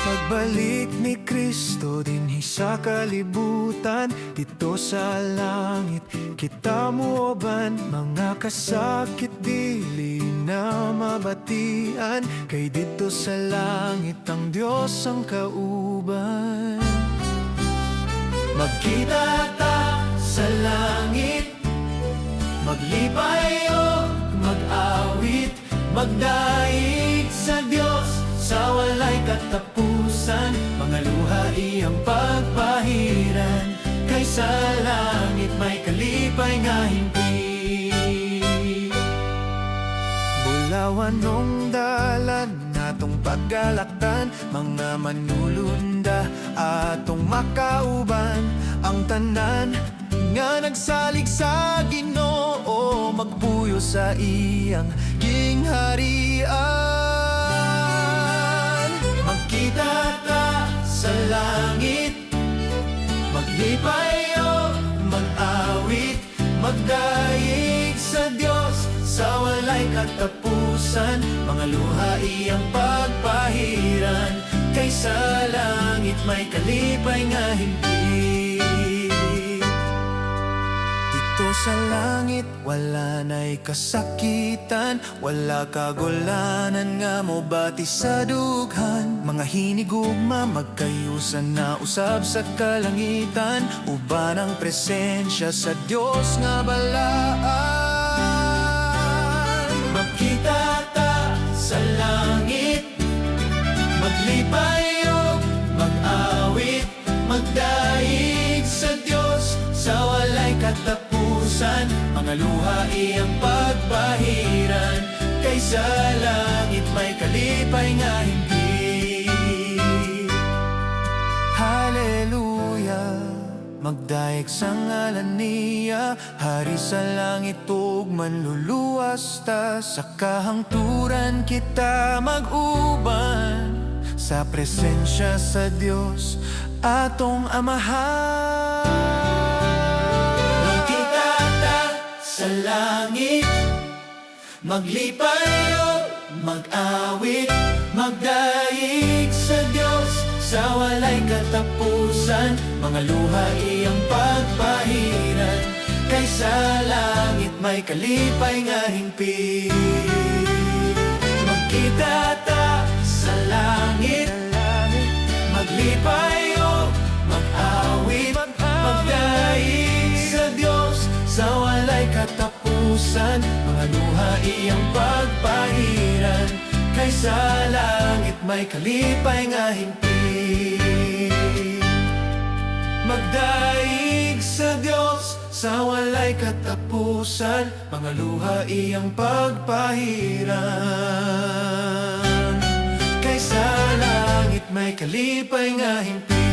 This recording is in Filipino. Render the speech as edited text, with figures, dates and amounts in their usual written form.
Pagbalik ni Kristo dinhi sa kalibutan, dito sa langit kita muoban. Mga kasakit dili na mabatian, kay dito sa langit ang Diyos ang kauban. Magkita ta sa langit, maglipay o mag-awit, magdaig sa Diyos sa walay katapusan. Mga luha iyang pagpahiran, kay sa langit may kalipay nga himpi. Bulawan nung dalan natong paggalaktan, mga manulunda atong makauban. Ang tanan nga nagsalig sa Ginoo, magpuyo sa iyang gingharian. Magkita ta sa langit, maglipay o mag-awit, magdaig sa Diyos sa walay katapusan. Mga luha iyang pagpahiran, kay sa langit may kalipay nga himpi. Dito sa langit wala na'y kasakitan, wala kagulanan nga mo bati sa dughan. Mga hinigugma magkayusan na usab sa kalangitan, uban ang presensya sa Diyos nga balaan. Magkita ta sa langit, maglipay o mag-awit, magdaig sa Diyos sa walay katapusan. Mga luha iyang pagpahiran, kay sa langit may kalipay nga himpi. Hallelujah, magdaig sa ngalan niya, hari sa langit ug manluluwas ta. Sa kahangturan kita mag-uban, sa presensya sa Diyos atong amahan. Sa langit, maglipay o mag-awit, magdaig sa Diyos sa walay katapusan. Mga luha iyang pagpahiran, kay sa langit may kalipay nga himpi. Magkita ta sa langit, maglipay o mag-awit, magdaig sa Diyos sa walay katapusan. Mga luha iyang pagpahiran, kay sa langit may kalipay nga himpi. Magdaig sa Diyos sa walay katapusan. Mga luha iyang pagpahiran, kay sa langit may kalipay nga himpi.